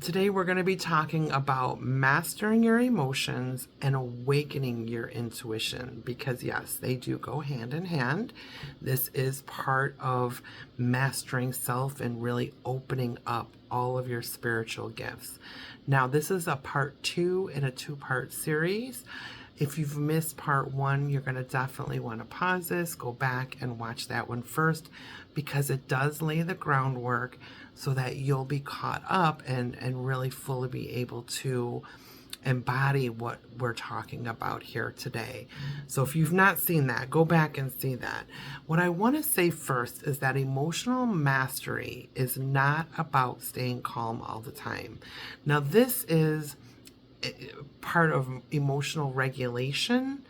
Today we're going to be talking about mastering your emotions and awakening your intuition, because yes, they do go hand in hand. This is part of mastering self and really opening up all of your spiritual gifts. Now, this is a part 2 in a 2-part series. If you've missed part 1, you're going to definitely want to pause this, go back and watch that one first, because it does lay the groundwork so that you'll be caught up and really fully be able to embody what we're talking about here today. So if you've not seen that, go back and see that. What I want to say first is that emotional mastery is not about staying calm all the time. Now, this is part of emotional regulation,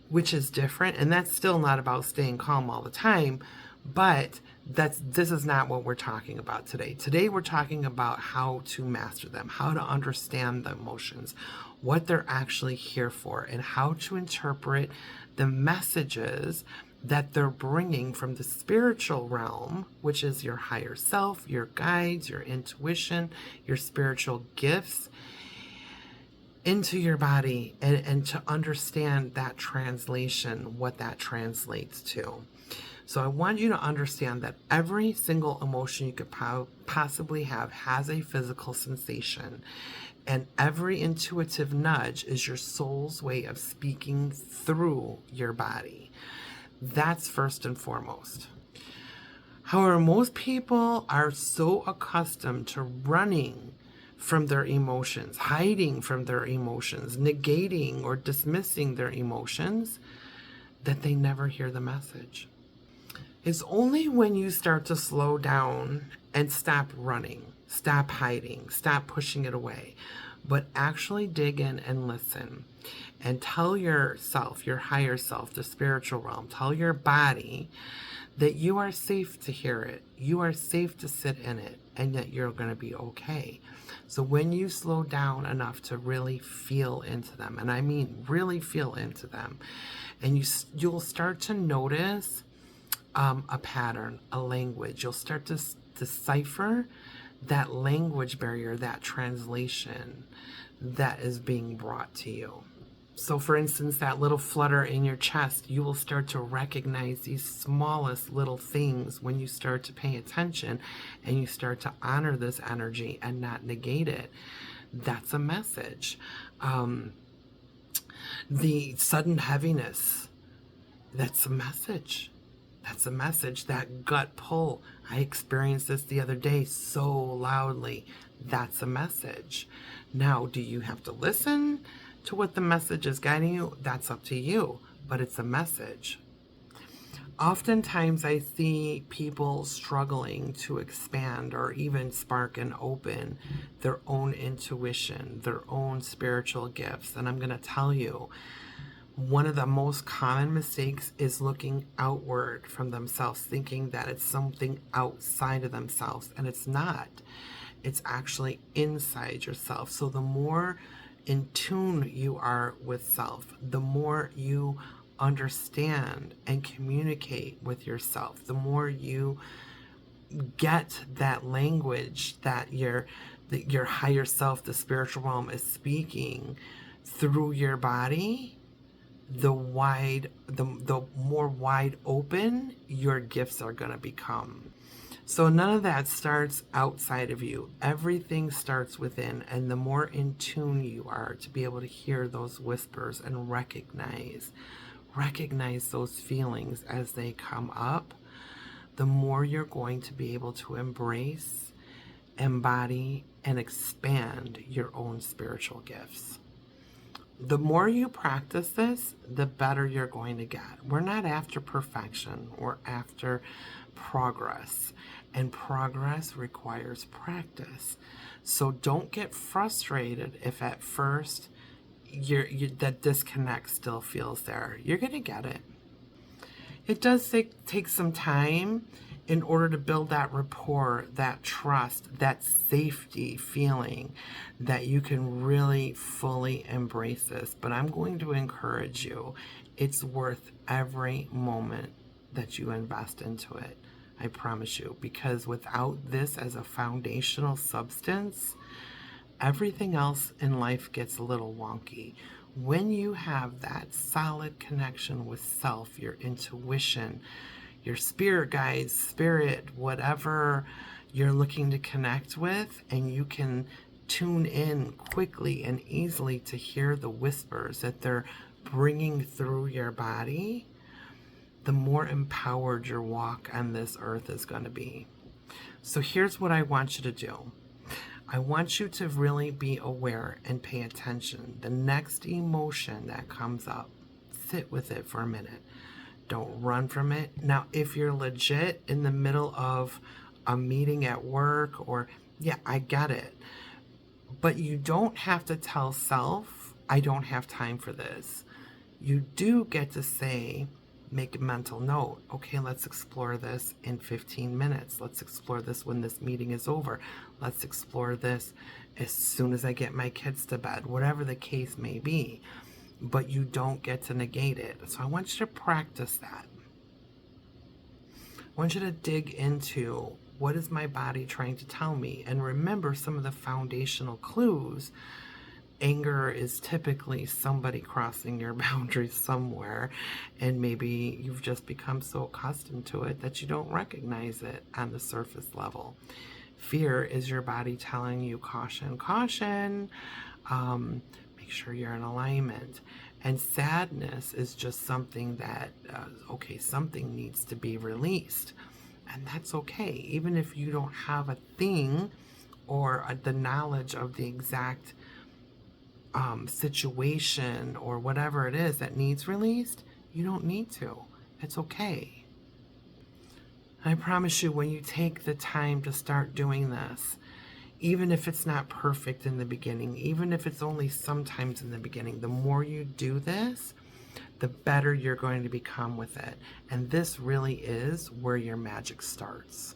which is different, and that's still not about staying calm all the time, but this is not what we're talking about today. Today we're talking about how to master them, how to understand the emotions, what they're actually here for, and how to interpret the messages that they're bringing from the spiritual realm, which is your higher self, your guides, your intuition, your spiritual gifts, into your body, and to understand that translation, what that translates to. So I want you to understand that every single emotion you could possibly have has a physical sensation, and every intuitive nudge is your soul's way of speaking through your body. That's first and foremost. However, most people are so accustomed to running from their emotions, hiding from their emotions, negating or dismissing their emotions, that they never hear the message. It's only when you start to slow down and stop running, stop hiding, stop pushing it away, but actually dig in and listen and tell yourself, your higher self, the spiritual realm, tell your body that you are safe to hear it, you are safe to sit in it, and that you're going to be okay. So when you slow down enough to really feel into them, and I mean really feel into them, and you'll start to notice a pattern, a language. You'll start to decipher that language barrier, that translation that is being brought to you. So for instance, that little flutter in your chest, you will start to recognize these smallest little things when you start to pay attention and you start to honor this energy and not negate it. That's a message. The sudden heaviness, that's a message. That's a message. That gut pull, I experienced this the other day so loudly. That's a message. Now, do you have to listen to what the message is guiding you? That's up to you, but it's a message. Oftentimes I see people struggling to expand or even spark and open their own intuition, their own spiritual gifts. And I'm going to tell you, one of the most common mistakes is looking outward from themselves, thinking that it's something outside of themselves, and it's not. It's actually inside yourself. So the more in tune you are with self, the more you understand and communicate with yourself, the more you get that language that your higher self, the spiritual realm, is speaking through your body, the more wide open your gifts are going to become. So none of that starts outside of you. Everything starts within, and the more in tune you are to be able to hear those whispers and recognize those feelings as they come up, the more you're going to be able to embrace, embody, and expand your own spiritual gifts. The more you practice this, the better you're going to get. We're not after perfection, we're after progress, and progress requires practice. So don't get frustrated if at first that disconnect still feels there. You're going to get it. It does take some time in order to build that rapport, that trust, that safety feeling that you can really fully embrace this. But I'm going to encourage you, it's worth every moment that you invest into it. I promise you, because without this as a foundational substance, everything else in life gets a little wonky. When you have that solid connection with self, your intuition, your spirit guides, spirit, whatever you're looking to connect with, and you can tune in quickly and easily to hear the whispers that they're bringing through your body, the more empowered your walk on this earth is going to be. So here's what I want you to do. I want you to really be aware and pay attention. The next emotion that comes up, sit with it for a minute. Don't run from it. Now, if you're legit in the middle of a meeting at work, or yeah, I get it. But you don't have to tell self, I don't have time for this. You do get to say, make a mental note. Okay, let's explore this in 15 minutes. Let's explore this when this meeting is over. Let's explore this as soon as I get my kids to bed, whatever the case may be. But you don't get to negate it. So I want you to practice that. I want you to dig into, what is my body trying to tell me? And remember some of the foundational clues. Anger is typically somebody crossing your boundaries somewhere, and maybe you've just become so accustomed to it that you don't recognize it on the surface level. Fear is your body telling you, caution, caution, make sure you're in alignment. And sadness is just something that, okay, something needs to be released. And that's okay. Even if you don't have a thing or the knowledge of the exact situation or whatever it is that needs released, you don't need to. It's okay. I promise you, when you take the time to start doing this, even if it's not perfect in the beginning, even if it's only sometimes in the beginning, the more you do this, the better you're going to become with it. And this really is where your magic starts.